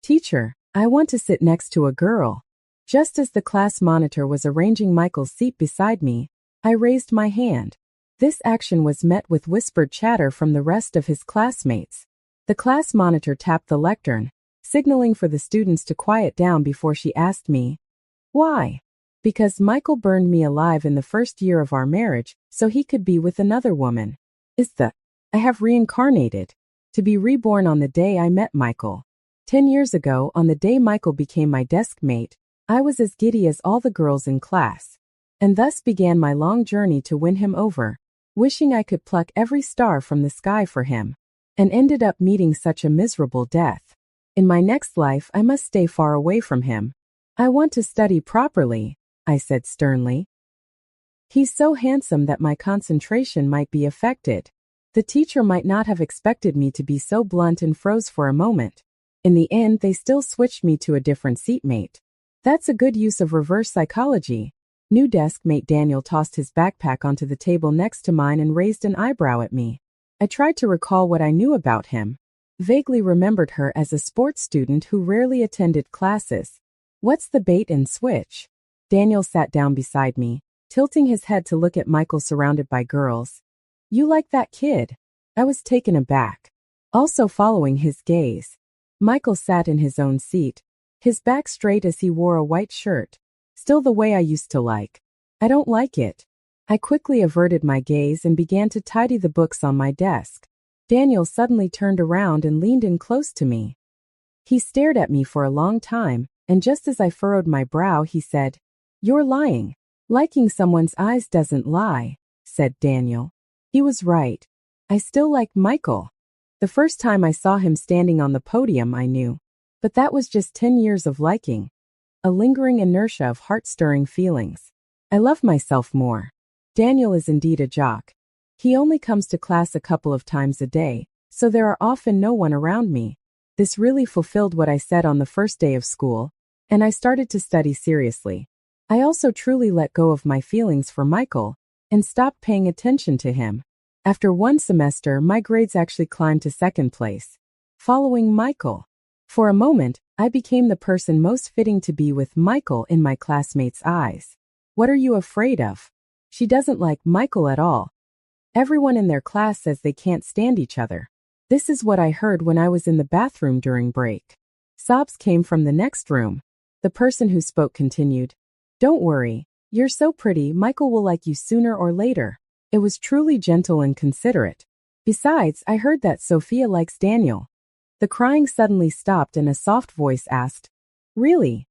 "Teacher, I want to sit next to a girl." Just as the class monitor was arranging Michael's seat beside me, I raised my hand. This action was met with whispered chatter from the rest of his classmates. The class monitor tapped the lectern, signaling for the students to quiet down before she asked me, "Why?" "Because Michael burned me alive in the first year of our marriage so he could be with another woman. I have reincarnated to be reborn on the day I met Michael. 10 years ago, on the day Michael became my desk mate, I was as giddy as all the girls in class, and thus began my long journey to win him over, wishing I could pluck every star from the sky for him, and ended up meeting such a miserable death. In my next life, I must stay far away from him. I want to study properly," I said sternly. "He's so handsome that my concentration might be affected." The teacher might not have expected me to be so blunt and froze for a moment. In the end, they still switched me to a different seatmate. That's a good use of reverse psychology. New desk mate Daniel tossed his backpack onto the table next to mine and raised an eyebrow at me. I tried to recall what I knew about him. Vaguely remembered her as a sports student who rarely attended classes. "What's the bait and switch?" Daniel sat down beside me, tilting his head to look at Michael surrounded by girls. "You like that kid?" I was taken aback. Also following his gaze, Michael sat in his own seat, his back straight as he wore a white shirt. "Still the way I used to like." "I don't like it." I quickly averted my gaze and began to tidy the books on my desk. Daniel suddenly turned around and leaned in close to me. He stared at me for a long time, and just as I furrowed my brow, he said, "You're lying." "Liking someone's eyes doesn't lie," said Daniel. He was right. I still liked Michael. The first time I saw him standing on the podium, I knew. But that was just 10 years of liking. A lingering inertia of heart-stirring feelings. I love myself more. Daniel is indeed a jock. He only comes to class a couple of times a day, so there are often no one around me. This really fulfilled what I said on the first day of school, and I started to study seriously. I also truly let go of my feelings for Michael and stopped paying attention to him. After one semester, my grades actually climbed to second place, following Michael. For a moment, I became the person most fitting to be with Michael in my classmates' eyes. "What are you afraid of?" "She doesn't like Michael at all. Everyone in their class says they can't stand each other." This is what I heard when I was in the bathroom during break. Sobs came from the next room. The person who spoke continued, "Don't worry. You're so pretty, Michael will like you sooner or later." It was truly gentle and considerate. Besides, I heard that Sophia likes Daniel. The crying suddenly stopped and a soft voice asked, "Really?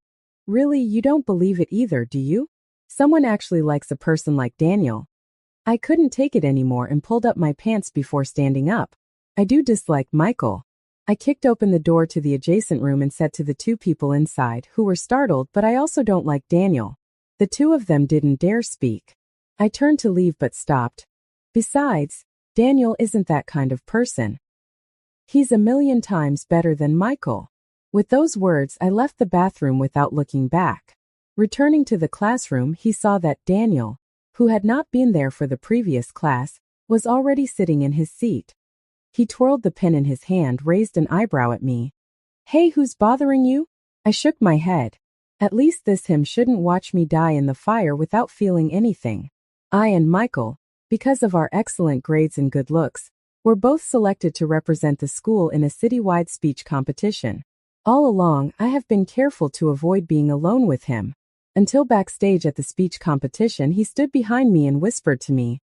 Really, you don't believe it either, do you? Someone actually likes a person like Daniel?" I couldn't take it anymore and pulled up my pants before standing up. "I do dislike Michael." I kicked open the door to the adjacent room and said to the two people inside, who were startled, "But I also don't like Daniel." The two of them didn't dare speak. I turned to leave but stopped. Besides, Daniel isn't that kind of person. He's a million times better than Michael. With those words, I left the bathroom without looking back. Returning to the classroom, he saw that Daniel, who had not been there for the previous class, was already sitting in his seat. He twirled the pen in his hand, raised an eyebrow at me. "Hey, who's bothering you?" I shook my head. At least this him shouldn't watch me die in the fire without feeling anything. I and Michael, because of our excellent grades and good looks, were both selected to represent the school in a citywide speech competition. All along, I have been careful to avoid being alone with him. Until backstage at the speech competition, he stood behind me and whispered to me,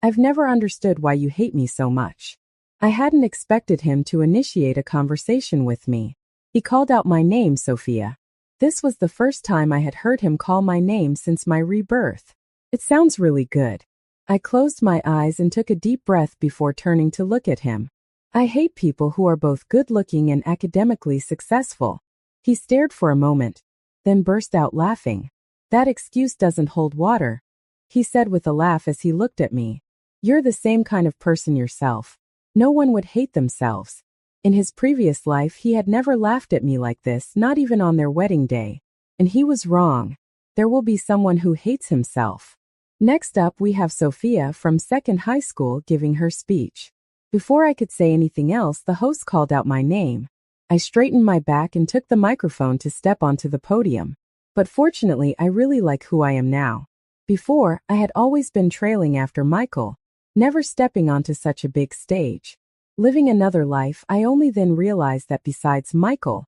"I've never understood why you hate me so much." I hadn't expected him to initiate a conversation with me. He called out my name, Sophia. This was the first time I had heard him call my name since my rebirth. It sounds really good. I closed my eyes and took a deep breath before turning to look at him. I hate people who are both good-looking and academically successful. He stared for a moment, then burst out laughing. "That excuse doesn't hold water," he said with a laugh as he looked at me. "You're the same kind of person yourself. No one would hate themselves." In his previous life, he had never laughed at me like this, not even on their wedding day. And he was wrong. There will be someone who hates himself. Next up, we have Sophia from second high school giving her speech. Before I could say anything else, the host called out my name. I straightened my back and took the microphone to step onto the podium. But fortunately, I really like who I am now. Before, I had always been trailing after Michael, never stepping onto such a big stage. Living another life, I only then realized that besides Michael,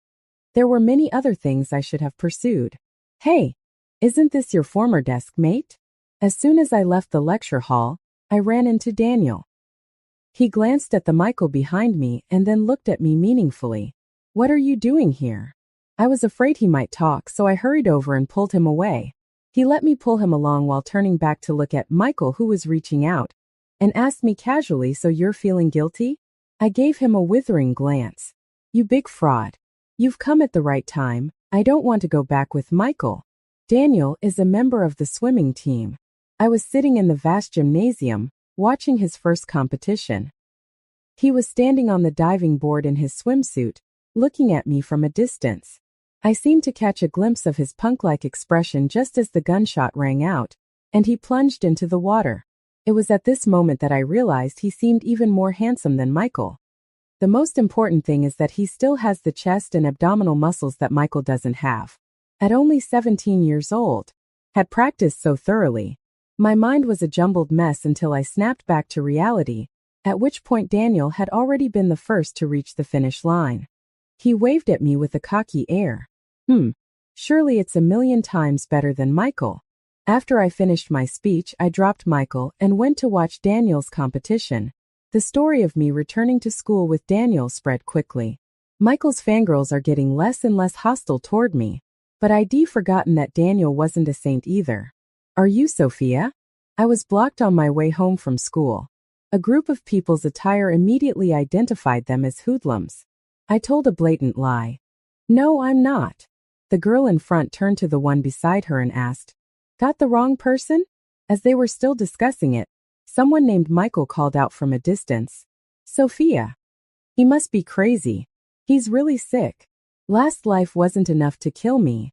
there were many other things I should have pursued. Hey, isn't this your former desk mate? As soon as I left the lecture hall, I ran into Daniel. He glanced at the Michael behind me and then looked at me meaningfully. What are you doing here? I was afraid he might talk, so I hurried over and pulled him away. He let me pull him along while turning back to look at Michael, who was reaching out, and asked me casually, so you're feeling guilty? I gave him a withering glance. You big fraud. You've come at the right time. I don't want to go back with Michael. Daniel is a member of the swimming team. I was sitting in the vast gymnasium, watching his first competition. He was standing on the diving board in his swimsuit, looking at me from a distance. I seemed to catch a glimpse of his punk-like expression just as the gunshot rang out, and he plunged into the water. It was at this moment that I realized he seemed even more handsome than Michael. The most important thing is that he still has the chest and abdominal muscles that Michael doesn't have. At only 17 years old, had practiced so thoroughly. My mind was a jumbled mess until I snapped back to reality, at which point Daniel had already been the first to reach the finish line. He waved at me with a cocky air. Surely it's a million times better than Michael. After I finished my speech, I dropped Michael and went to watch Daniel's competition. The story of me returning to school with Daniel spread quickly. Michael's fangirls are getting less and less hostile toward me. But I'd forgotten that Daniel wasn't a saint either. Are you Sophia? I was blocked on my way home from school. A group of people's attire immediately identified them as hoodlums. I told a blatant lie. No, I'm not. The girl in front turned to the one beside her and asked, Got the wrong person? As they were still discussing it, someone named Michael called out from a distance. Sophia. He must be crazy. He's really sick. Last life wasn't enough to kill me.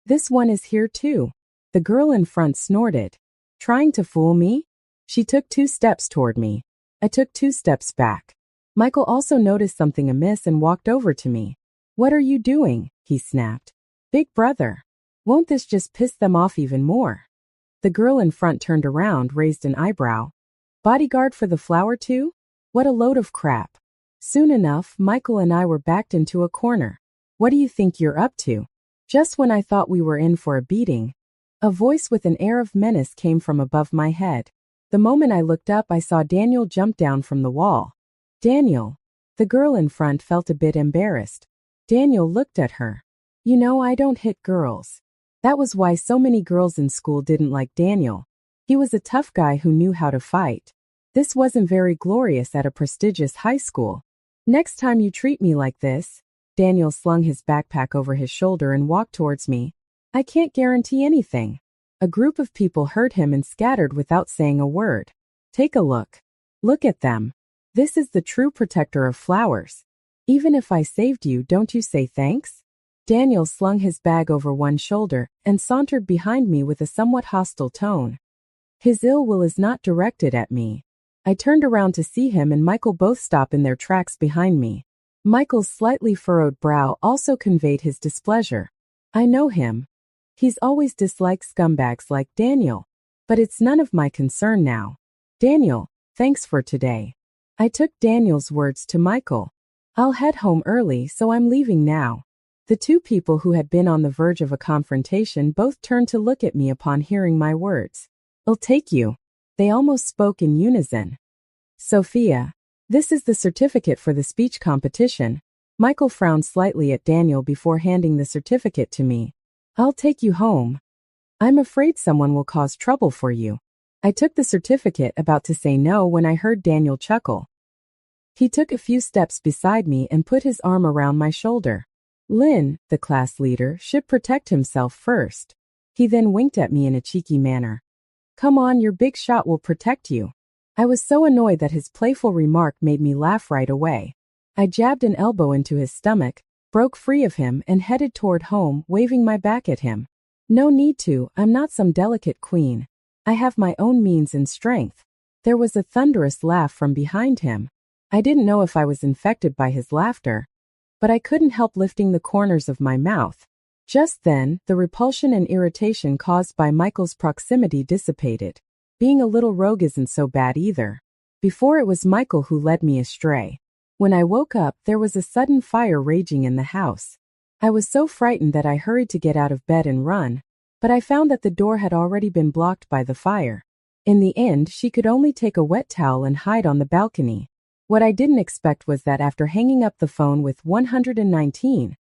This one is here too. The girl in front snorted. Trying to fool me? She took 2 steps toward me. I took 2 steps back. Michael also noticed something amiss and walked over to me. What are you doing? He snapped. Big brother. Won't this just piss them off even more? The girl in front turned around, raised an eyebrow. Bodyguard for the flower too? What a load of crap. Soon enough, Michael and I were backed into a corner. What do you think you're up to? Just when I thought we were in for a beating, a voice with an air of menace came from above my head. The moment I looked up, I saw Daniel jump down from the wall. Daniel. The girl in front felt a bit embarrassed. Daniel looked at her. You know, I don't hit girls. That was why so many girls in school didn't like Daniel. He was a tough guy who knew how to fight. This wasn't very glorious at a prestigious high school. Next time you treat me like this. Daniel slung his backpack over his shoulder and walked towards me. I can't guarantee anything. A group of people heard him and scattered without saying a word. Take a look. Look at them. This is the true protector of flowers. Even if I saved you, don't you say thanks? Daniel slung his bag over one shoulder and sauntered behind me with a somewhat hostile tone. His ill will is not directed at me. I turned around to see him and Michael both stop in their tracks behind me. Michael's slightly furrowed brow also conveyed his displeasure. I know him. He's always disliked scumbags like Daniel. But it's none of my concern now. Daniel, thanks for today. I took Daniel's words to Michael. I'll head home early, so I'm leaving now. The 2 people who had been on the verge of a confrontation both turned to look at me upon hearing my words. I'll take you. They almost spoke in unison. Sophia. This is the certificate for the speech competition. Michael frowned slightly at Daniel before handing the certificate to me. I'll take you home. I'm afraid someone will cause trouble for you. I took the certificate, about to say no when I heard Daniel chuckle. He took a few steps beside me and put his arm around my shoulder. Lynn, the class leader, should protect himself first. He then winked at me in a cheeky manner. Come on, your big shot will protect you. I was so annoyed that his playful remark made me laugh right away. I jabbed an elbow into his stomach, broke free of him and headed toward home, waving my back at him. No need to, I'm not some delicate queen. I have my own means and strength. There was a thunderous laugh from behind him. I didn't know if I was infected by his laughter. but I couldn't help lifting the corners of my mouth. Just then, the repulsion and irritation caused by Michael's proximity dissipated. Being a little rogue isn't so bad either. Before it was Michael who led me astray. When I woke up, there was a sudden fire raging in the house. I was so frightened that I hurried to get out of bed and run, but I found that the door had already been blocked by the fire. In the end, she could only take a wet towel and hide on the balcony. What I didn't expect was that after hanging up the phone with 119,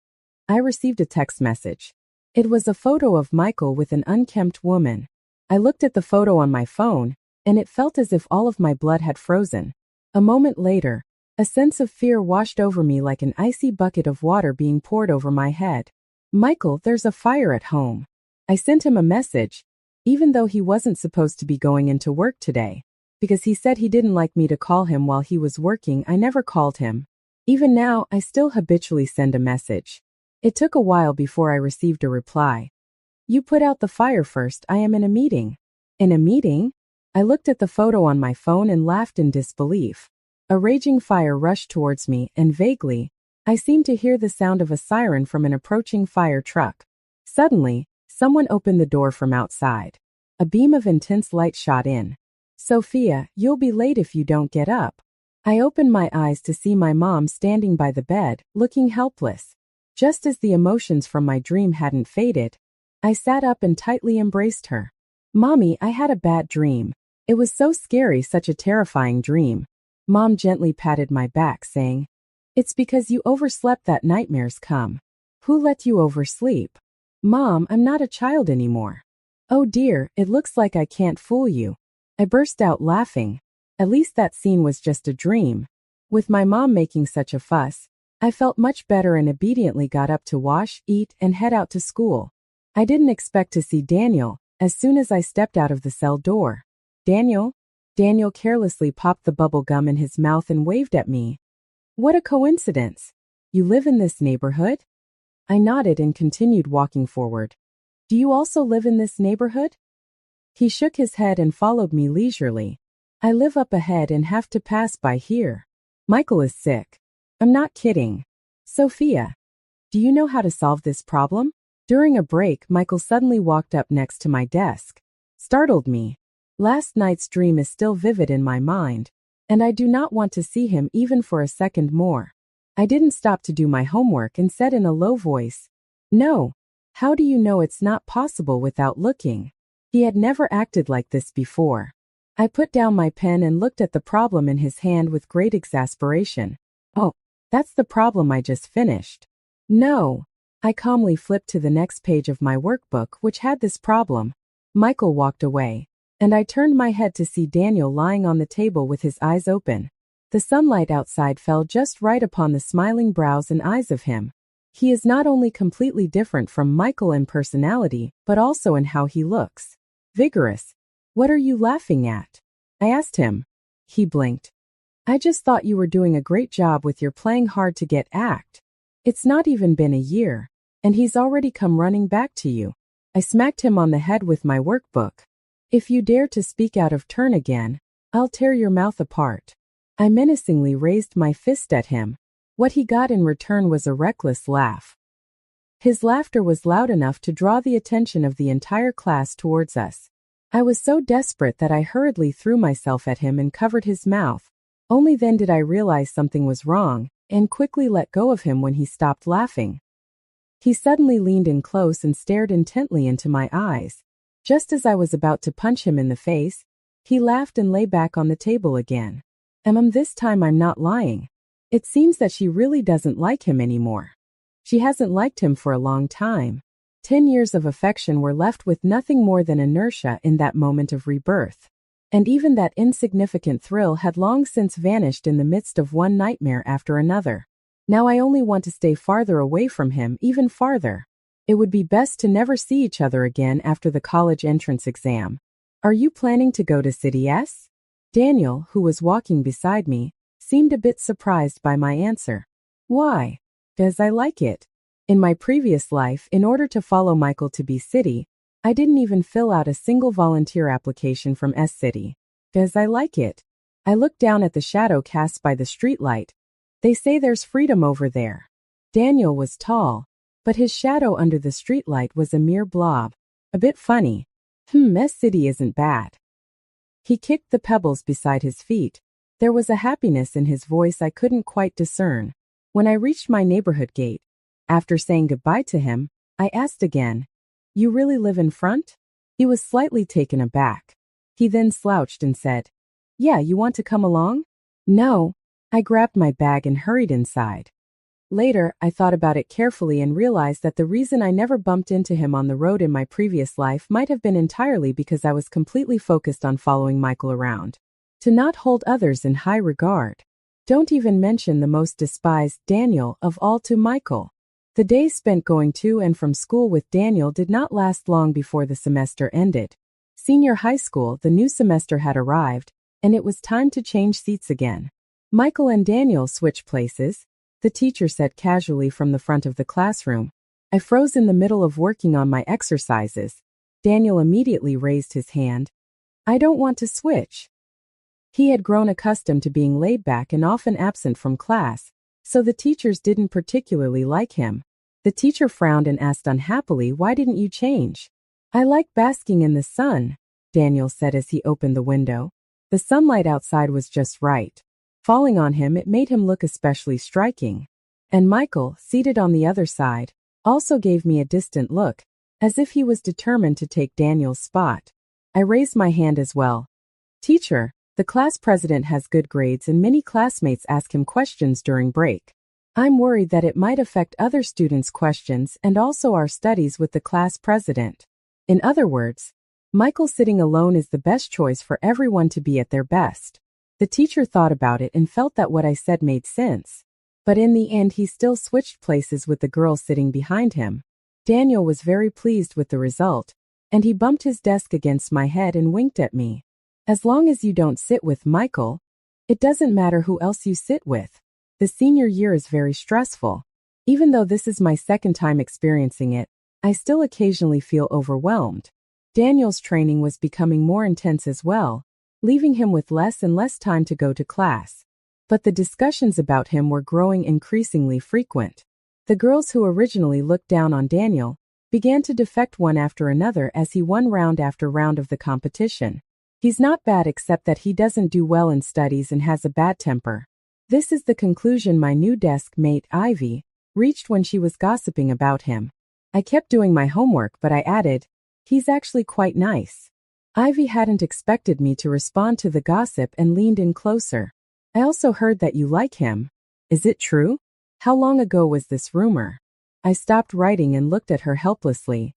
I received a text message. It was a photo of Michael with an unkempt woman. I looked at the photo on my phone, and it felt as if all of my blood had frozen. A moment later, a sense of fear washed over me like an icy bucket of water being poured over my head. Michael, there's a fire at home. I sent him a message, even though he wasn't supposed to be going into work today. Because he said he didn't like me to call him while he was working, I never called him. Even now, I still habitually send a message. It took a while before I received a reply. You put out the fire first, I am in a meeting. In a meeting? I looked at the photo on my phone and laughed in disbelief. A raging fire rushed towards me, and vaguely, I seemed to hear the sound of a siren from an approaching fire truck. Suddenly, someone opened the door from outside. A beam of intense light shot in. Sophia, you'll be late if you don't get up. I opened my eyes to see my mom standing by the bed, looking helpless. Just as the emotions from my dream hadn't faded, I sat up and tightly embraced her. Mommy, I had a bad dream. It was so scary, such a terrifying dream. Mom gently patted my back, saying, It's because you overslept that nightmares come. Who let you oversleep? Mom, I'm not a child anymore. Oh dear, it looks like I can't fool you. I burst out laughing. At least that scene was just a dream. With my mom making such a fuss, I felt much better and obediently got up to wash, eat, and head out to school. I didn't expect to see Daniel as soon as I stepped out of the cell door. Daniel? Daniel carelessly popped the bubble gum in his mouth and waved at me. What a coincidence. You live in this neighborhood? I nodded and continued walking forward. Do you also live in this neighborhood? He shook his head and followed me leisurely. I live up ahead and have to pass by here. Michael is sick. I'm not kidding. Sophia, do you know how to solve this problem? During a break, Michael suddenly walked up next to my desk. Startled me. Last night's dream is still vivid in my mind, and I do not want to see him even for a second more. I didn't stop to do my homework and said in a low voice, No. How do you know it's not possible without looking? He had never acted like this before. I put down my pen and looked at the problem in his hand with great exasperation. Oh, that's the problem I just finished. No. I calmly flipped to the next page of my workbook, which had this problem. Michael walked away, and I turned my head to see Daniel lying on the table with his eyes open. The sunlight outside fell just right upon the smiling brows and eyes of him. He is not only completely different from Michael in personality, but also in how he looks. Vigorous. What are you laughing at? I asked him. He blinked. I just thought you were doing a great job with your playing hard to get act. It's not even been a year, and he's already come running back to you. I smacked him on the head with my workbook. If you dare to speak out of turn again, I'll tear your mouth apart. I menacingly raised my fist at him. What he got in return was a reckless laugh. His laughter was loud enough to draw the attention of the entire class towards us. I was so desperate that I hurriedly threw myself at him and covered his mouth. Only then did I realize something was wrong, and quickly let go of him when he stopped laughing. He suddenly leaned in close and stared intently into my eyes. Just as I was about to punch him in the face, he laughed and lay back on the table again. This time I'm not lying. It seems that she really doesn't like him anymore. She hasn't liked him for a long time. 10 years of affection were left with nothing more than inertia in that moment of rebirth. And even that insignificant thrill had long since vanished in the midst of one nightmare after another. Now I only want to stay farther away from him, even farther. It would be best to never see each other again after the college entrance exam. Are you planning to go to City S? Daniel, who was walking beside me, seemed a bit surprised by my answer. Why? Because I like it. In my previous life, in order to follow Michael to B City, I didn't even fill out a single volunteer application from S City. Because I like it. I looked down at the shadow cast by the streetlight. They say there's freedom over there. Daniel was tall, but his shadow under the streetlight was a mere blob. A bit funny. Mess City isn't bad. He kicked the pebbles beside his feet. There was a happiness in his voice I couldn't quite discern. When I reached my neighborhood gate, after saying goodbye to him, I asked again, "You really live in front?" He was slightly taken aback. He then slouched and said, "Yeah, you want to come along?" "No." I grabbed my bag and hurried inside. Later, I thought about it carefully and realized that the reason I never bumped into him on the road in my previous life might have been entirely because I was completely focused on following Michael around. To not hold others in high regard. Don't even mention the most despised Daniel of all to Michael. The days spent going to and from school with Daniel did not last long before the semester ended. Senior high school, the new semester had arrived, and it was time to change seats again. Michael and Daniel switched places, the teacher said casually from the front of the classroom. I froze in the middle of working on my exercises. Daniel immediately raised his hand. "I don't want to switch." He had grown accustomed to being laid back and often absent from class, so the teachers didn't particularly like him. The teacher frowned and asked unhappily, "Why didn't you change?" "I like basking in the sun," Daniel said as he opened the window. The sunlight outside was just right. Falling on him, it made him look especially striking. And Michael, seated on the other side, also gave me a distant look, as if he was determined to take Daniel's spot. I raised my hand as well. "Teacher, the class president has good grades and many classmates ask him questions during break. I'm worried that it might affect other students' questions and also our studies with the class president." In other words, Michael sitting alone is the best choice for everyone to be at their best. The teacher thought about it and felt that what I said made sense. But in the end, he still switched places with the girl sitting behind him. Daniel was very pleased with the result, and he bumped his desk against my head and winked at me. "As long as you don't sit with Michael, it doesn't matter who else you sit with. The senior year is very stressful. Even though this is my second time experiencing it, I still occasionally feel overwhelmed." Daniel's training was becoming more intense as well, leaving him with less and less time to go to class. But the discussions about him were growing increasingly frequent. The girls who originally looked down on Daniel began to defect one after another as he won round after round of the competition. "He's not bad except that he doesn't do well in studies and has a bad temper." This is the conclusion my new desk mate, Ivy, reached when she was gossiping about him. I kept doing my homework, but I added, "He's actually quite nice." Ivy hadn't expected me to respond to the gossip and leaned in closer. "I also heard that you like him. Is it true? How long ago was this rumor?" I stopped writing and looked at her helplessly.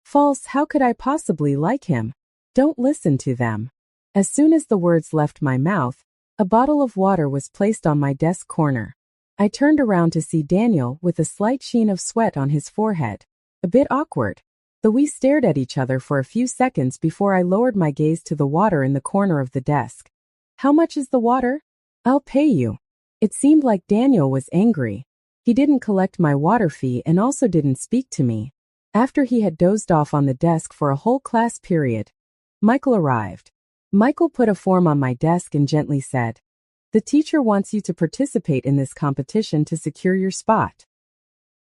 "False, how could I possibly like him? Don't listen to them." As soon as the words left my mouth, a bottle of water was placed on my desk corner. I turned around to see Daniel with a slight sheen of sweat on his forehead. A bit awkward. Though we stared at each other for a few seconds before I lowered my gaze to the water in the corner of the desk. "How much is the water?" "I'll pay you." It seemed like Daniel was angry. He didn't collect my water fee and also didn't speak to me. After he had dozed off on the desk for a whole class period, Michael arrived. Michael put a form on my desk and gently said, "The teacher wants you to participate in this competition to secure your spot."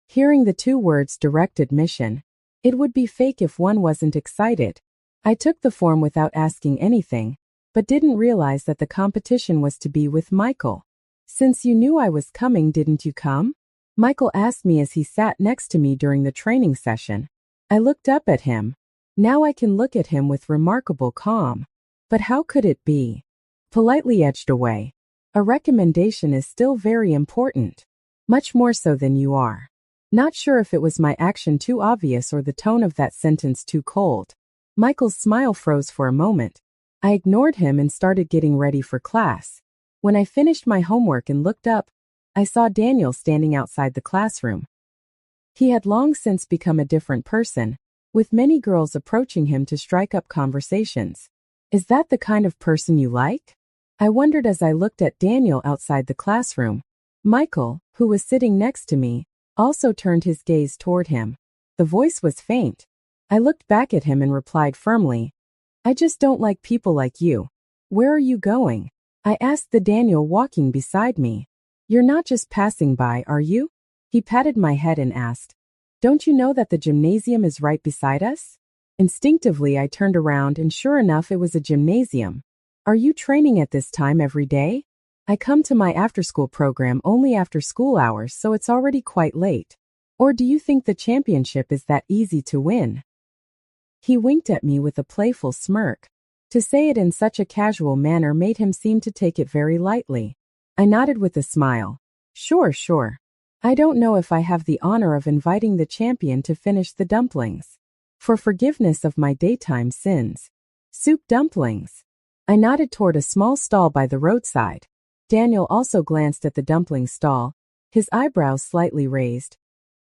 Hearing the two words direct admission, it would be fake if one wasn't excited. I took the form without asking anything, but didn't realize that the competition was to be with Michael. "Since you knew I was coming, didn't you come?" Michael asked me as he sat next to me during the training session. I looked up at him. Now I can look at him with remarkable calm. But how could it be? Politely edged away. A recommendation is still very important. Much more so than you are. Not sure if it was my action too obvious or the tone of that sentence too cold. Michael's smile froze for a moment. I ignored him and started getting ready for class. When I finished my homework and looked up, I saw Daniel standing outside the classroom. He had long since become a different person, with many girls approaching him to strike up conversations. "Is that the kind of person you like?" I wondered as I looked at Daniel outside the classroom. Michael, who was sitting next to me, also turned his gaze toward him. The voice was faint. I looked back at him and replied firmly, "I just don't like people like you." "Where are you going?" I asked the Daniel walking beside me. "You're not just passing by, are you?" He patted my head and asked, "Don't you know that the gymnasium is right beside us?" Instinctively, I turned around and sure enough, it was a gymnasium. "Are you training at this time every day?" "I come to my after-school program only after school hours, so it's already quite late. Or do you think the championship is that easy to win?" He winked at me with a playful smirk. To say it in such a casual manner made him seem to take it very lightly. I nodded with a smile. Sure, sure. I don't know if I have the honor of inviting the champion to finish the dumplings. For forgiveness of my daytime sins. Soup dumplings. I nodded toward a small stall by the roadside. Daniel also glanced at the dumpling stall, his eyebrows slightly raised.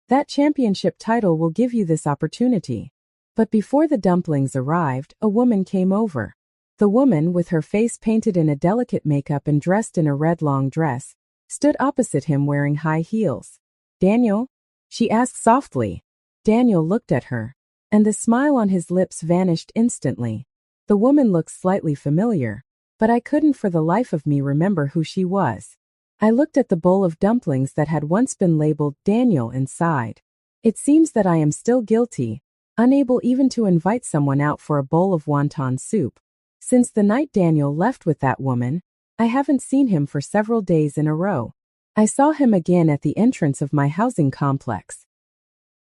That championship title will give you this opportunity. But before the dumplings arrived, a woman came over. The woman, with her face painted in a delicate makeup and dressed in a red long dress, stood opposite him wearing high heels. "Daniel?" she asked softly. Daniel looked at her, and the smile on his lips vanished instantly. The woman looked slightly familiar, but I couldn't for the life of me remember who she was. I looked at the bowl of dumplings that had once been labeled Daniel and sighed. It seems that I am still guilty, unable even to invite someone out for a bowl of wonton soup. Since the night Daniel left with that woman, I haven't seen him for several days in a row. I saw him again at the entrance of my housing complex.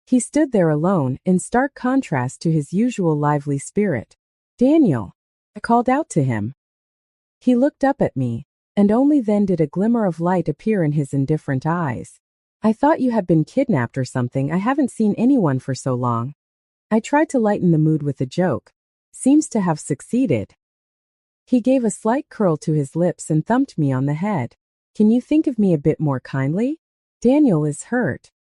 He stood there alone, in stark contrast to his usual lively spirit. "Daniel!" I called out to him. He looked up at me, and only then did a glimmer of light appear in his indifferent eyes. "I thought you had been kidnapped or something. I haven't seen anyone for so long." I tried to lighten the mood with a joke. Seems to have succeeded. He gave a slight curl to his lips and thumped me on the head. "Can you think of me a bit more kindly? Daniel is hurt."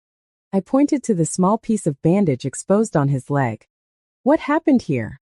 I pointed to the small piece of bandage exposed on his leg. "What happened here?"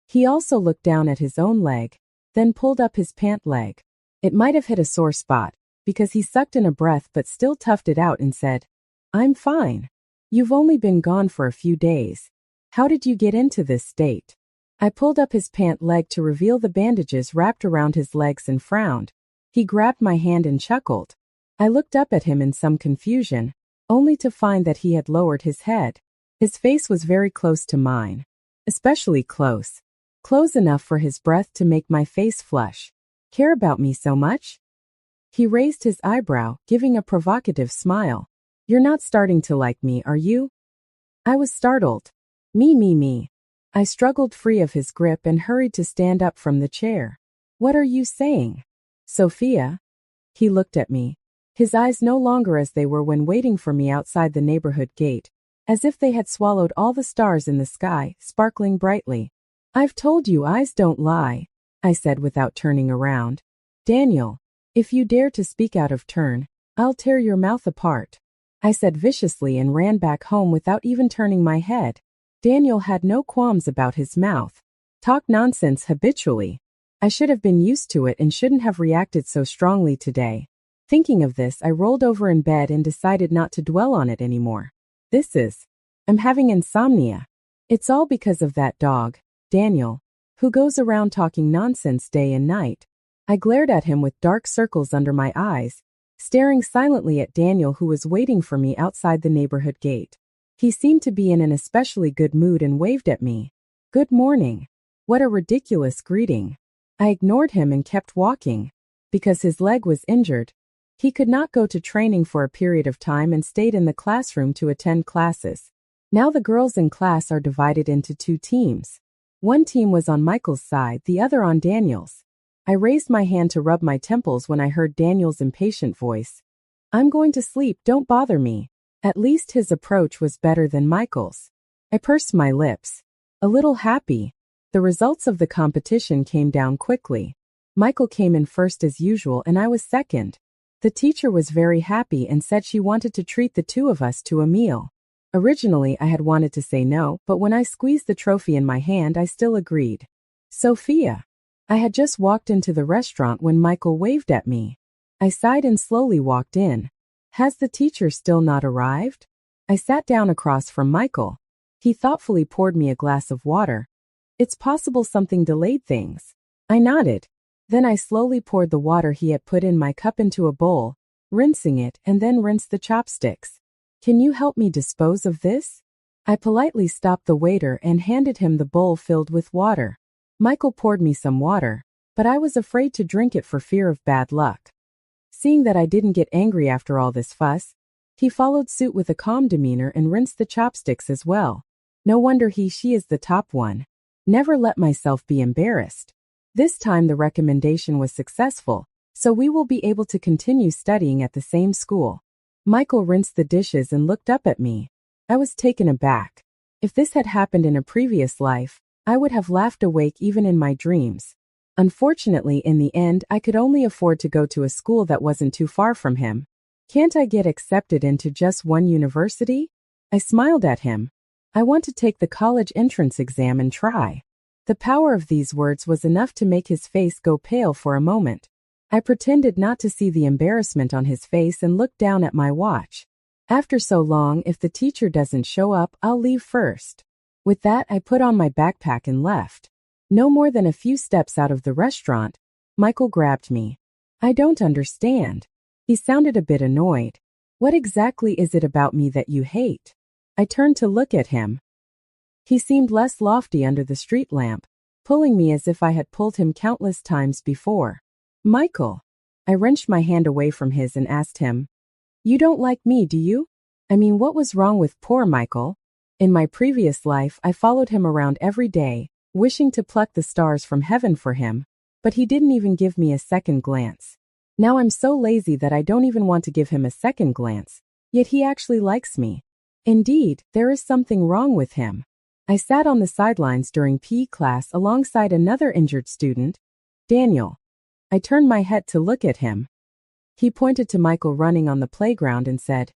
He also looked down at his own leg, then pulled up his pant leg. It might have hit a sore spot, because he sucked in a breath but still toughed it out and said, "I'm fine. You've only been gone for a few days. How did you get into this state?" I pulled up his pant leg to reveal the bandages wrapped around his legs and frowned. He grabbed my hand and chuckled. I looked up at him in some confusion, only to find that he had lowered his head. His face was very close to mine. Especially close. Close enough for his breath to make my face flush. "Care about me so much?" He raised his eyebrow, giving a provocative smile. "You're not starting to like me, are you?" I was startled. Me. I struggled free of his grip and hurried to stand up from the chair. "What are you saying?" "Sophia?" He looked at me, his eyes no longer as they were when waiting for me outside the neighborhood gate, as if they had swallowed all the stars in the sky, sparkling brightly. "I've told you eyes don't lie," I said without turning around. "Daniel, if you dare to speak out of turn, I'll tear your mouth apart," I said viciously and ran back home without even turning my head. Daniel had no qualms about his mouth. Talk nonsense habitually. I should have been used to it and shouldn't have reacted so strongly today. Thinking of this, I rolled over in bed and decided not to dwell on it anymore. I'm having insomnia. It's all because of that dog, Daniel, who goes around talking nonsense day and night. I glared at him with dark circles under my eyes, staring silently at Daniel, who was waiting for me outside the neighborhood gate. He seemed to be in an especially good mood and waved at me. "Good morning." What a ridiculous greeting. I ignored him and kept walking. Because his leg was injured, he could not go to training for a period of time and stayed in the classroom to attend classes. Now the girls in class are divided into two teams. One team was on Michael's side, the other on Daniel's. I raised my hand to rub my temples when I heard Daniel's impatient voice. "I'm going to sleep, don't bother me." At least his approach was better than Michael's. I pursed my lips. A little happy. The results of the competition came down quickly. Michael came in first as usual and I was second. The teacher was very happy and said she wanted to treat the two of us to a meal. Originally I had wanted to say no, but when I squeezed the trophy in my hand I still agreed. "Sophia." I had just walked into the restaurant when Michael waved at me. I sighed and slowly walked in. Has the teacher still not arrived? I sat down across from Michael. He thoughtfully poured me a glass of water. It's possible something delayed things. I nodded. Then I slowly poured the water he had put in my cup into a bowl, rinsing it and then rinsed the chopsticks. Can you help me dispose of this? I politely stopped the waiter and handed him the bowl filled with water. Michael poured me some water, but I was afraid to drink it for fear of bad luck. Seeing that I didn't get angry after all this fuss, he followed suit with a calm demeanor and rinsed the chopsticks as well. No wonder she is the top one. Never let myself be embarrassed. This time the recommendation was successful, so we will be able to continue studying at the same school. Michael rinsed the dishes and looked up at me. I was taken aback. If this had happened in a previous life, I would have laughed awake even in my dreams. Unfortunately, in the end, I could only afford to go to a school that wasn't too far from him. Can't I get accepted into just one university? I smiled at him. I want to take the college entrance exam and try. The power of these words was enough to make his face go pale for a moment. I pretended not to see the embarrassment on his face and looked down at my watch. After so long, if the teacher doesn't show up, I'll leave first. With that, I put on my backpack and left. No more than a few steps out of the restaurant, Michael grabbed me. I don't understand. He sounded a bit annoyed. What exactly is it about me that you hate? I turned to look at him. He seemed less lofty under the street lamp, pulling me as if I had pulled him countless times before. Michael. I wrenched my hand away from his and asked him, "You don't like me, do you? I mean, what was wrong with poor Michael? In my previous life, I followed him around every day, wishing to pluck the stars from heaven for him, but he didn't even give me a second glance. Now I'm so lazy that I don't even want to give him a second glance, yet he actually likes me. Indeed, there is something wrong with him." I sat on the sidelines during PE class alongside another injured student, Daniel. I turned my head to look at him. He pointed to Michael running on the playground and said,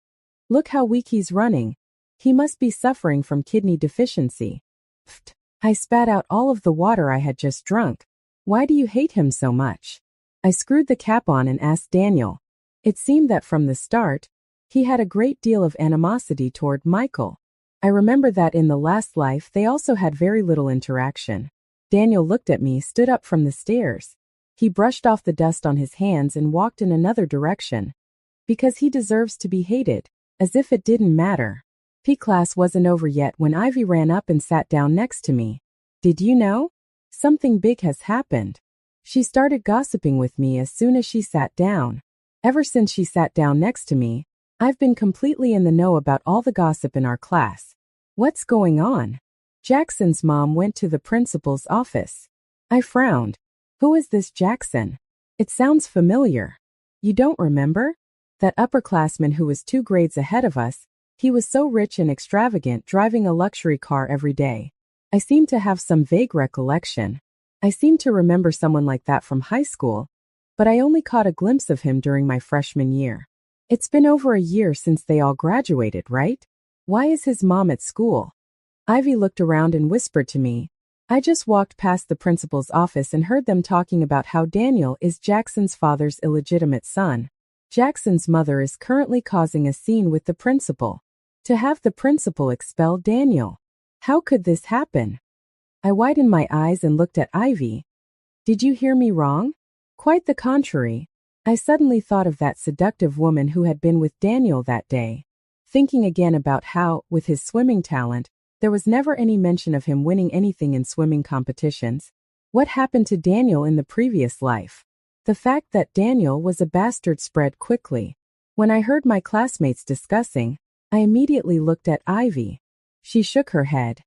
"Look how weak he's running. He must be suffering from kidney deficiency." Pfft. I spat out all of the water I had just drunk. "Why do you hate him so much?" I screwed the cap on and asked Daniel. It seemed that from the start, he had a great deal of animosity toward Michael. I remember that in the last life they also had very little interaction. Daniel looked at me, stood up from the stairs. He brushed off the dust on his hands and walked in another direction. Because he deserves to be hated, as if it didn't matter. PE class wasn't over yet when Ivy ran up and sat down next to me. "Did you know? Something big has happened." She started gossiping with me as soon as she sat down. Ever since she sat down next to me, I've been completely in the know about all the gossip in our class. What's going on? Jackson's mom went to the principal's office. I frowned. Who is this Jackson? It sounds familiar. You don't remember? That upperclassman who was 2 grades ahead of us. He was so rich and extravagant, driving a luxury car every day. I seem to have some vague recollection. I seem to remember someone like that from high school, but I only caught a glimpse of him during my freshman year. It's been over a year since they all graduated, right? Why is his mom at school? Ivy looked around and whispered to me. I just walked past the principal's office and heard them talking about how Daniel is Jackson's father's illegitimate son. Jackson's mother is currently causing a scene with the principal. To have the principal expel Daniel. How could this happen? I widened my eyes and looked at Ivy. Did you hear me wrong? Quite the contrary. I suddenly thought of that seductive woman who had been with Daniel that day, thinking again about how, with his swimming talent, there was never any mention of him winning anything in swimming competitions. What happened to Daniel in the previous life? The fact that Daniel was a bastard spread quickly. When I heard my classmates discussing, I immediately looked at Ivy. She shook her head.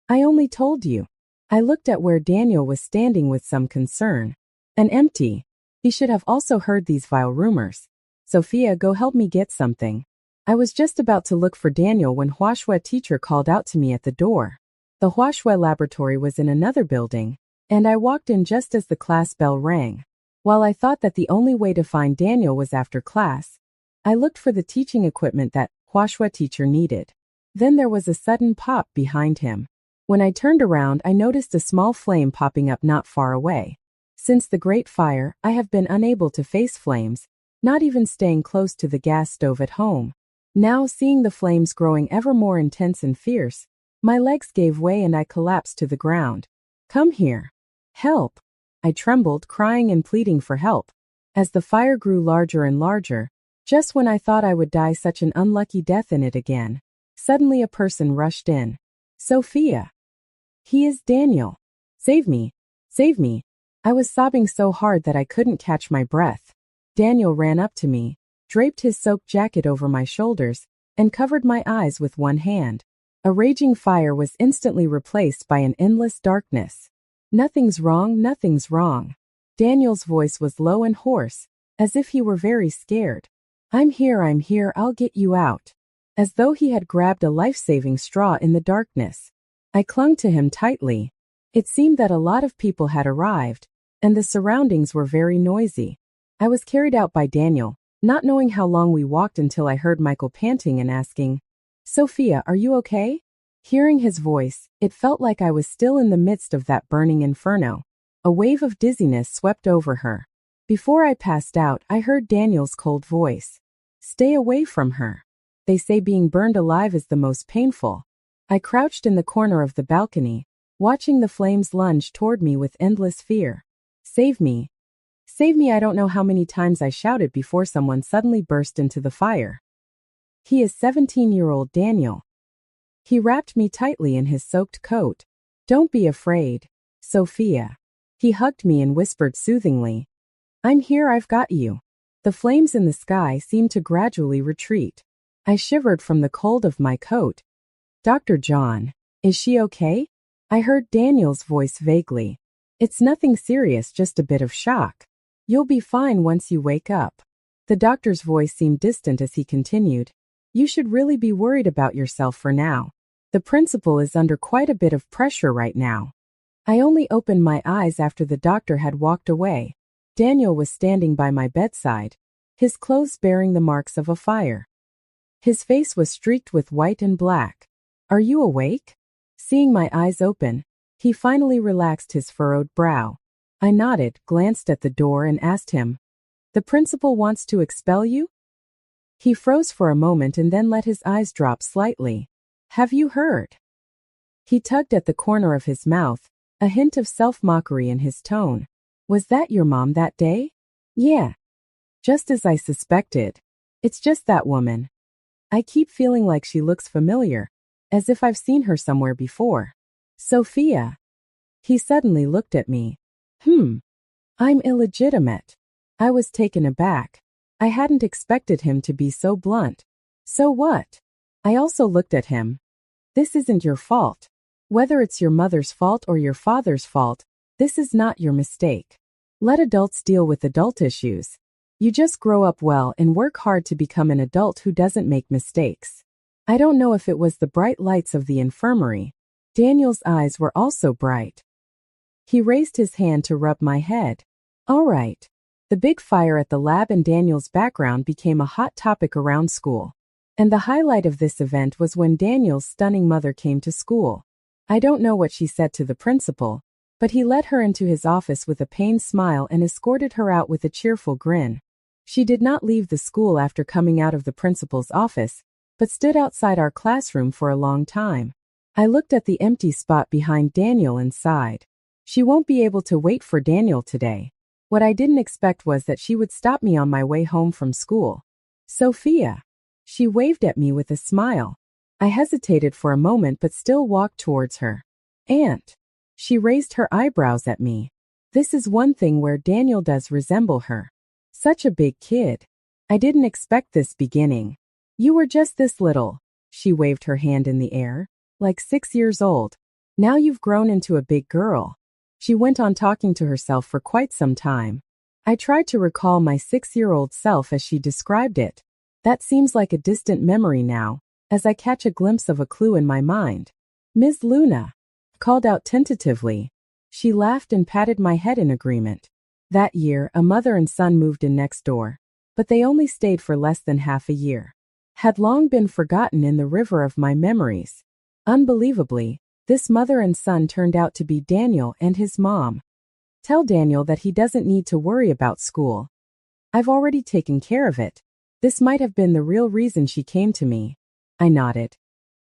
I only told you. I looked at where Daniel was standing with some concern. An empty. He should have also heard these vile rumors. Sophia, go help me get something. I was just about to look for Daniel when Huashue teacher called out to me at the door. The Huashue laboratory was in another building, and I walked in just as the class bell rang. While I thought that the only way to find Daniel was after class, I looked for the teaching equipment that Huashue teacher needed. Then there was a sudden pop behind him. When I turned around, I noticed a small flame popping up not far away. Since the Great Fire, I have been unable to face flames, not even staying close to the gas stove at home. Now, seeing the flames growing ever more intense and fierce, my legs gave way and I collapsed to the ground. Come here. Help. I trembled, crying and pleading for help. As the fire grew larger and larger, Just when I thought I would die such an unlucky death in it again, suddenly a person rushed in. Sophia. He is Daniel. Save me. Save me. I was sobbing so hard that I couldn't catch my breath. Daniel ran up to me, draped his soaked jacket over my shoulders, and covered my eyes with one hand. A raging fire was instantly replaced by an endless darkness. Nothing's wrong, nothing's wrong. Daniel's voice was low and hoarse, as if he were very scared. I'm here, I'll get you out. As though he had grabbed a life-saving straw in the darkness. I clung to him tightly. It seemed that a lot of people had arrived, and the surroundings were very noisy. I was carried out by Daniel, not knowing how long we walked until I heard Michael panting and asking, Sophia, are you okay? Hearing his voice, it felt like I was still in the midst of that burning inferno. A wave of dizziness swept over her. Before I passed out, I heard Daniel's cold voice. Stay away from her. They say being burned alive is the most painful. I crouched in the corner of the balcony, watching the flames lunge toward me with endless fear. Save me. Save me, I don't know how many times I shouted before someone suddenly burst into the fire. He is 17-year-old Daniel. He wrapped me tightly in his soaked coat. Don't be afraid, Sophia. He hugged me and whispered soothingly. I'm here, I've got you. The flames in the sky seemed to gradually retreat. I shivered from the cold of my coat. Dr. John, is she okay? I heard Daniel's voice vaguely. It's nothing serious, just a bit of shock. You'll be fine once you wake up. The doctor's voice seemed distant as he continued. You should really be worried about yourself for now. The principal is under quite a bit of pressure right now. I only opened my eyes after the doctor had walked away. Daniel was standing by my bedside, his clothes bearing the marks of a fire. His face was streaked with white and black. Are you awake? Seeing my eyes open, he finally relaxed his furrowed brow. I nodded, glanced at the door and asked him, The principal wants to expel you? He froze for a moment and then let his eyes drop slightly. Have you heard? He tugged at the corner of his mouth, a hint of self-mockery in his tone. Was that your mom that day? Yeah. Just as I suspected. It's just that woman. I keep feeling like she looks familiar, as if I've seen her somewhere before. Sophia. He suddenly looked at me. I'm illegitimate. I was taken aback. I hadn't expected him to be so blunt. So what? I also looked at him. This isn't your fault. Whether it's your mother's fault or your father's fault, this is not your mistake. Let adults deal with adult issues. You just grow up well and work hard to become an adult who doesn't make mistakes. I don't know if it was the bright lights of the infirmary. Daniel's eyes were also bright. He raised his hand to rub my head. All right. The big fire at the lab and Daniel's background became a hot topic around school. And the highlight of this event was when Daniel's stunning mother came to school. I don't know what she said to the principal, but he led her into his office with a pained smile and escorted her out with a cheerful grin. She did not leave the school after coming out of the principal's office, but stood outside our classroom for a long time. I looked at the empty spot behind Daniel and sighed. She won't be able to wait for Daniel today. What I didn't expect was that she would stop me on my way home from school. Sophia. She waved at me with a smile. I hesitated for a moment but still walked towards her. Aunt. She raised her eyebrows at me. This is one thing where Daniel does resemble her. Such a big kid. I didn't expect this beginning. You were just this little. She waved her hand in the air. Like 6 years old. Now you've grown into a big girl. She went on talking to herself for quite some time. I tried to recall my 6-year-old self as she described it. That seems like a distant memory now, as I catch a glimpse of a clue in my mind. Ms. Luna. Called out tentatively. She laughed and patted my head in agreement. That year, a mother and son moved in next door, but they only stayed for less than half a year. Had long been forgotten in the river of my memories. Unbelievably, this mother and son turned out to be Daniel and his mom. Tell Daniel that he doesn't need to worry about school. I've already taken care of it. This might have been the real reason she came to me. I nodded.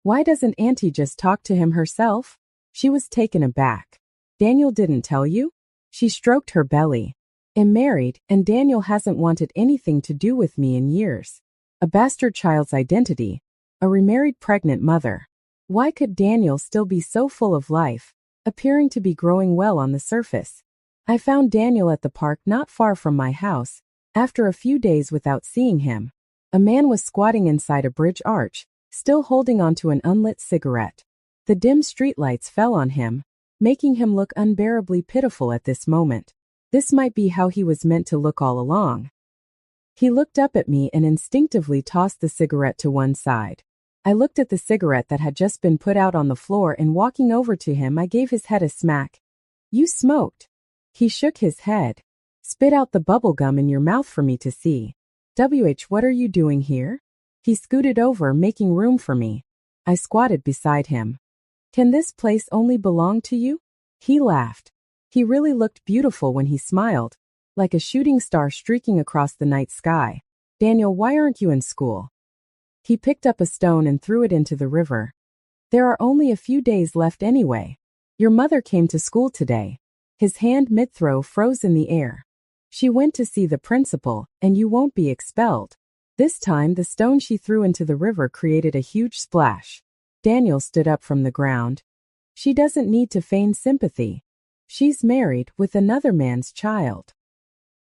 Why doesn't Auntie just talk to him herself? She was taken aback. Daniel didn't tell you? She stroked her belly. am married, and Daniel hasn't wanted anything to do with me in years. A bastard child's identity. A remarried pregnant mother. Why could Daniel still be so full of life, appearing to be growing well on the surface? I found Daniel at the park not far from my house. After a few days without seeing him, a man was squatting inside a bridge arch, still holding onto an unlit cigarette. The dim streetlights fell on him, making him look unbearably pitiful at this moment. This might be how he was meant to look all along. He looked up at me and instinctively tossed the cigarette to one side. I looked at the cigarette that had just been put out on the floor, and walking over to him I gave his head a smack. You smoked. He shook his head. Spit out the bubble gum in your mouth for me to see. What are you doing here? He scooted over, making room for me. I squatted beside him. Can this place only belong to you? He laughed. He really looked beautiful when he smiled, like a shooting star streaking across the night sky. Daniel, why aren't you in school? He picked up a stone and threw it into the river. There are only a few days left anyway. Your mother came to school today. His hand mid-throw froze in the air. She went to see the principal, and you won't be expelled. This time the stone she threw into the river created a huge splash. Daniel stood up from the ground. She doesn't need to feign sympathy. She's married with another man's child.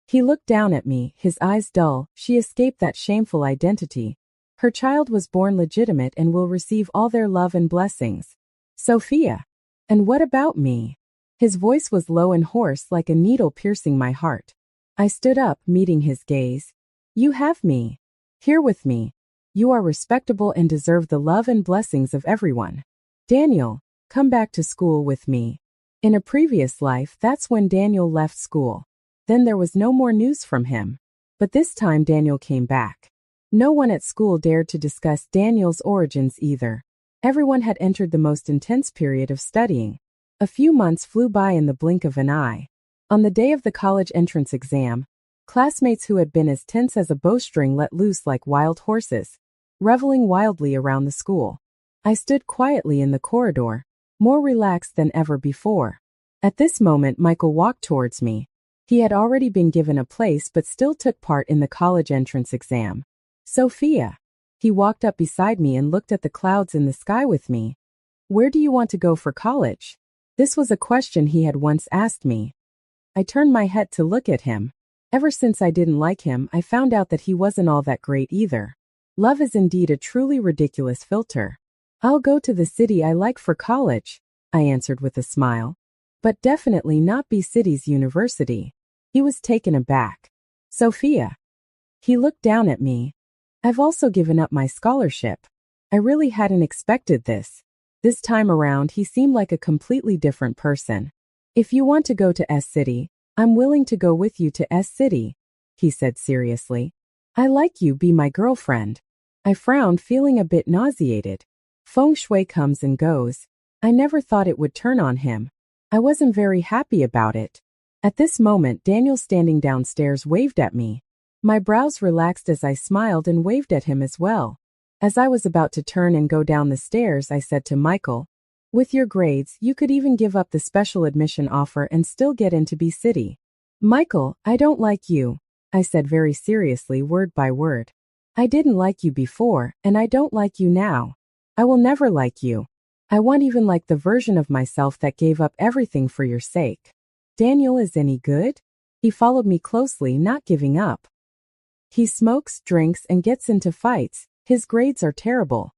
He looked down at me, his eyes dull. She escaped that shameful identity. Her child was born legitimate and will receive all their love and blessings. Sophia. And what about me? His voice was low and hoarse, like a needle piercing my heart. I stood up, meeting his gaze. You have me. Here with me. You are respectable and deserve the love and blessings of everyone. Daniel, come back to school with me. In a previous life, that's when Daniel left school. Then there was no more news from him. But this time Daniel came back. No one at school dared to discuss Daniel's origins either. Everyone had entered the most intense period of studying. A few months flew by in the blink of an eye. On the day of the college entrance exam, classmates who had been as tense as a bowstring let loose like wild horses, reveling wildly around the school. I stood quietly in the corridor, more relaxed than ever before. At this moment, Michael walked towards me. He had already been given a place but still took part in the college entrance exam. Sophia. He walked up beside me and looked at the clouds in the sky with me. Where do you want to go for college? This was a question he had once asked me. I turned my head to look at him. Ever since I didn't like him, I found out that he wasn't all that great either. Love is indeed a truly ridiculous filter. I'll go to the city I like for college, I answered with a smile. But definitely not B-City's university. He was taken aback. Sophia. He looked down at me. I've also given up my scholarship. I really hadn't expected this. This time around, he seemed like a completely different person. If you want to go to S-City, I'm willing to go with you to S-City, he said seriously. I like you, be my girlfriend. I frowned, feeling a bit nauseated. Feng shui comes and goes. I never thought it would turn on him. I wasn't very happy about it. At this moment, Daniel standing downstairs waved at me. My brows relaxed as I smiled and waved at him as well. As I was about to turn and go down the stairs, I said to Michael, with your grades, you could even give up the special admission offer and still get into B-City. Michael, I don't like you, I said very seriously, word by word. I didn't like you before, and I don't like you now. I will never like you. I won't even like the version of myself that gave up everything for your sake. Daniel is any good? He followed me closely, not giving up. He smokes, drinks, and gets into fights. His grades are terrible.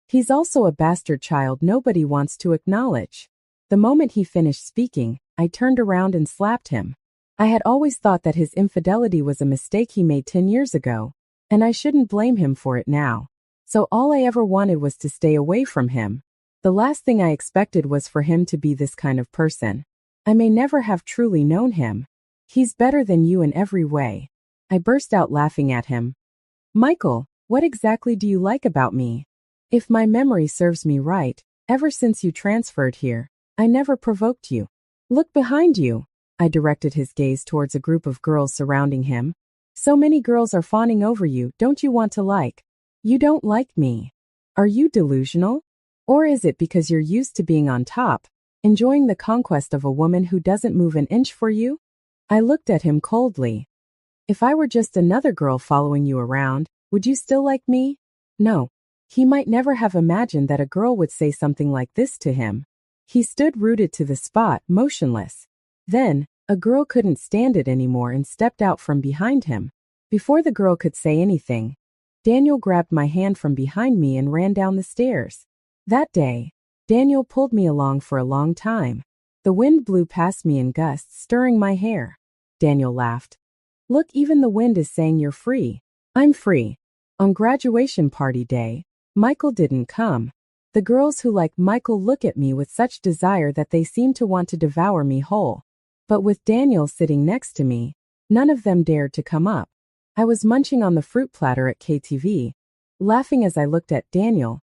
He's also a bastard child nobody wants to acknowledge. The moment he finished speaking, I turned around and slapped him. I had always thought that his infidelity was a mistake he made 10 years ago, and I shouldn't blame him for it now. So all I ever wanted was to stay away from him. The last thing I expected was for him to be this kind of person. I may never have truly known him. He's better than you in every way. I burst out laughing at him. Michael, what exactly do you like about me? If my memory serves me right, ever since you transferred here, I never provoked you. Look behind you. I directed his gaze towards a group of girls surrounding him. So many girls are fawning over you, don't you want to like? You don't like me. Are you delusional? Or is it because you're used to being on top, enjoying the conquest of a woman who doesn't move an inch for you? I looked at him coldly. If I were just another girl following you around, would you still like me? No. He might never have imagined that a girl would say something like this to him. He stood rooted to the spot, motionless. Then, a girl couldn't stand it anymore and stepped out from behind him. Before the girl could say anything, Daniel grabbed my hand from behind me and ran down the stairs. That day, Daniel pulled me along for a long time. The wind blew past me in gusts, stirring my hair. Daniel laughed. Look, even the wind is saying you're free. I'm free. On graduation party day, Michael didn't come. The girls who like Michael look at me with such desire that they seem to want to devour me whole. But with Daniel sitting next to me, none of them dared to come up. I was munching on the fruit platter at KTV, laughing as I looked at Daniel.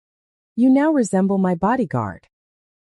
You now resemble my bodyguard.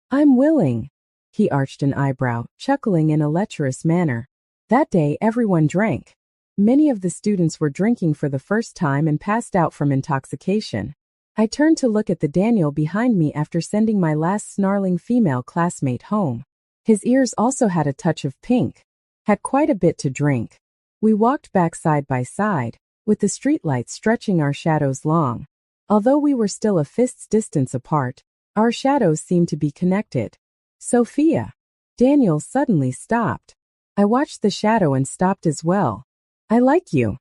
I'm willing. He arched an eyebrow, chuckling in a lecherous manner. That day everyone drank. Many of the students were drinking for the first time and passed out from intoxication. I turned to look at the Daniel behind me after sending my last snarling female classmate home. His ears also had a touch of pink. Had quite a bit to drink. We walked back side by side, with the streetlights stretching our shadows long. Although we were still a fist's distance apart, our shadows seemed to be connected. Sophia. Daniel suddenly stopped. I watched the shadow and stopped as well. I like you.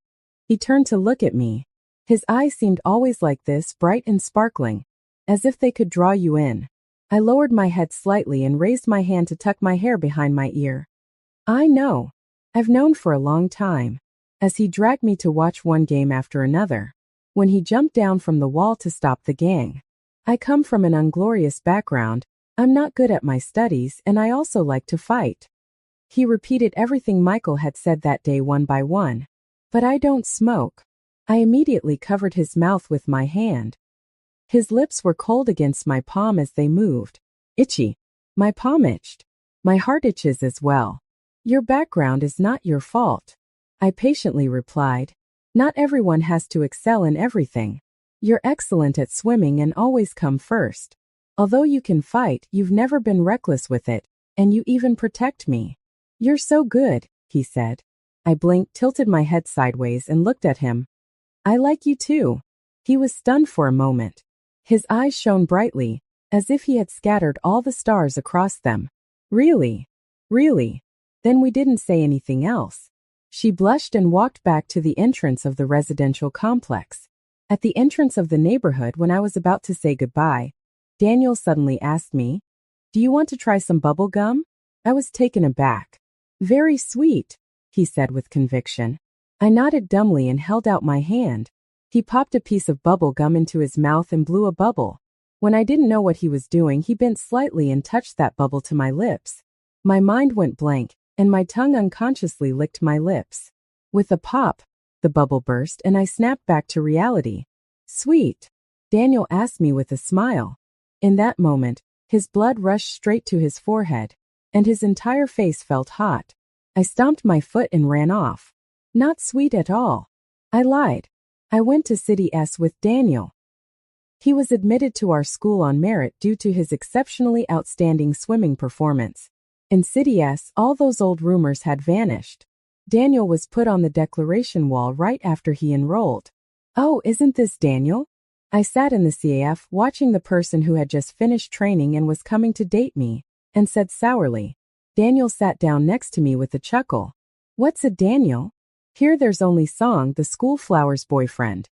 He turned to look at me. His eyes seemed always like this, bright and sparkling, as if they could draw you in. I lowered my head slightly and raised my hand to tuck my hair behind my ear. I know. I've known for a long time. As he dragged me to watch one game after another. When he jumped down from the wall to stop the gang. I come from an unglorious background. I'm not good at my studies and I also like to fight. He repeated everything Michael had said that day one by one. But I don't smoke. I immediately covered his mouth with my hand. His lips were cold against my palm as they moved. Itchy. My palm itched. My heart itches as well. Your background is not your fault. I patiently replied. Not everyone has to excel in everything. You're excellent at swimming and always come first. Although you can fight, you've never been reckless with it, and you even protect me. You're so good, he said. I blinked, tilted my head sideways and looked at him. I like you too. He was stunned for a moment. His eyes shone brightly, as if he had scattered all the stars across them. Really? Really? Then we didn't say anything else. She blushed and walked back to the entrance of the residential complex. At the entrance of the neighborhood, when I was about to say goodbye, Daniel suddenly asked me, Do you want to try some bubble gum? I was taken aback. Very sweet, he said with conviction. I nodded dumbly and held out my hand. He popped a piece of bubble gum into his mouth and blew a bubble. When I didn't know what he was doing, he bent slightly and touched that bubble to my lips. My mind went blank, and my tongue unconsciously licked my lips. With a pop, the bubble burst and I snapped back to reality. Sweet, Daniel asked me with a smile. In that moment, his blood rushed straight to his forehead, and his entire face felt hot. I stomped my foot and ran off. Not sweet at all. I lied. I went to City S with Daniel. He was admitted to our school on merit due to his exceptionally outstanding swimming performance. In City S, all those old rumors had vanished. Daniel was put on the declaration wall right after he enrolled. Oh, isn't this Daniel? I sat in the CAF watching the person who had just finished training and was coming to date me, and said sourly. Daniel sat down next to me with a chuckle. What's a Daniel? Here there's only Song, the school flower's boyfriend.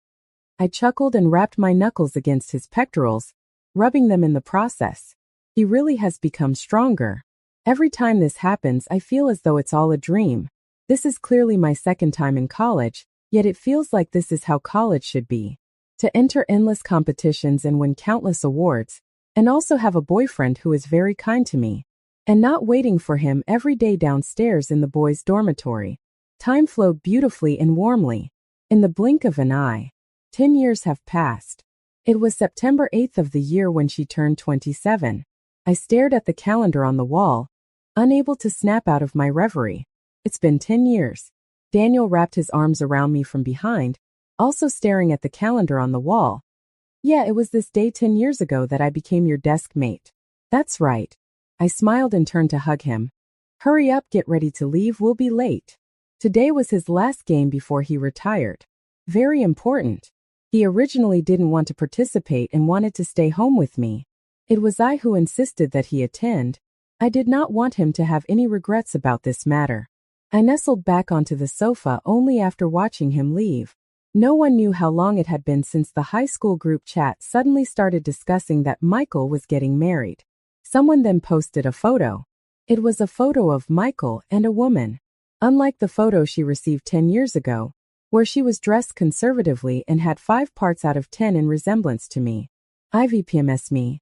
I chuckled and rapped my knuckles against his pectorals, rubbing them in the process. He really has become stronger. Every time this happens, I feel as though it's all a dream. This is clearly my second time in college, yet it feels like this is how college should be. To enter endless competitions and win countless awards, and also have a boyfriend who is very kind to me, and not waiting for him every day downstairs in the boys' dormitory. Time flowed beautifully and warmly. In the blink of an eye, 10 years have passed. It was September 8th of the year when she turned 27. I stared at the calendar on the wall, unable to snap out of my reverie. It's been 10 years. Daniel wrapped his arms around me from behind, also staring at the calendar on the wall. Yeah, it was this day 10 years ago that I became your desk mate. That's right. I smiled and turned to hug him. Hurry up, get ready to leave, we'll be late. Today was his last game before he retired. Very important. He originally didn't want to participate and wanted to stay home with me. It was I who insisted that he attend. I did not want him to have any regrets about this matter. I nestled back onto the sofa only after watching him leave. No one knew how long it had been since the high school group chat suddenly started discussing that Michael was getting married. Someone then posted a photo. It was a photo of Michael and a woman. Unlike the photo she received 10 years ago, where she was dressed conservatively and had 5 parts out of 10 in resemblance to me. Ivy PMS me.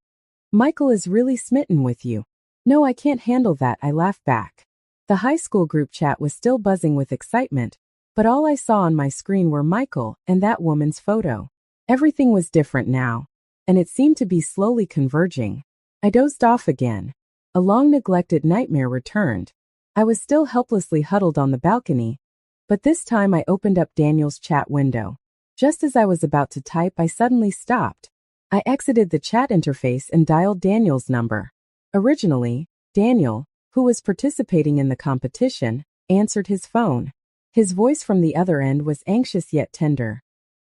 Michael is really smitten with you. No, I can't handle that, I laughed back. The high school group chat was still buzzing with excitement, but all I saw on my screen were Michael and that woman's photo. Everything was different now, and it seemed to be slowly converging. I dozed off again. A long-neglected nightmare returned. I was still helplessly huddled on the balcony, but this time I opened up Daniel's chat window. Just as I was about to type, I suddenly stopped. I exited the chat interface and dialed Daniel's number. Originally, Daniel, who was participating in the competition, answered his phone. His voice from the other end was anxious yet tender.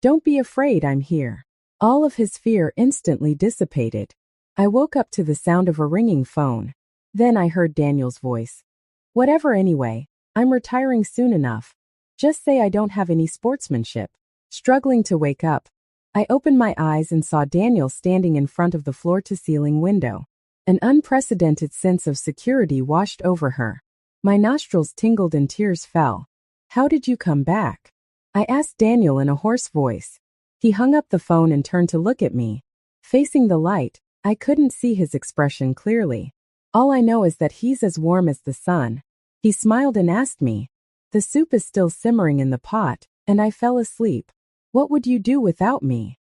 Don't be afraid, I'm here. All of his fear instantly dissipated. I woke up to the sound of a ringing phone. Then I heard Daniel's voice. Whatever anyway, I'm retiring soon enough. Just say I don't have any sportsmanship. Struggling to wake up, I opened my eyes and saw Daniel standing in front of the floor-to-ceiling window. An unprecedented sense of security washed over her. My nostrils tingled and tears fell. How did you come back? I asked Daniel in a hoarse voice. He hung up the phone and turned to look at me. Facing the light, I couldn't see his expression clearly. All I know is that he's as warm as the sun. He smiled and asked me. The soup is still simmering in the pot, and I fell asleep. What would you do without me?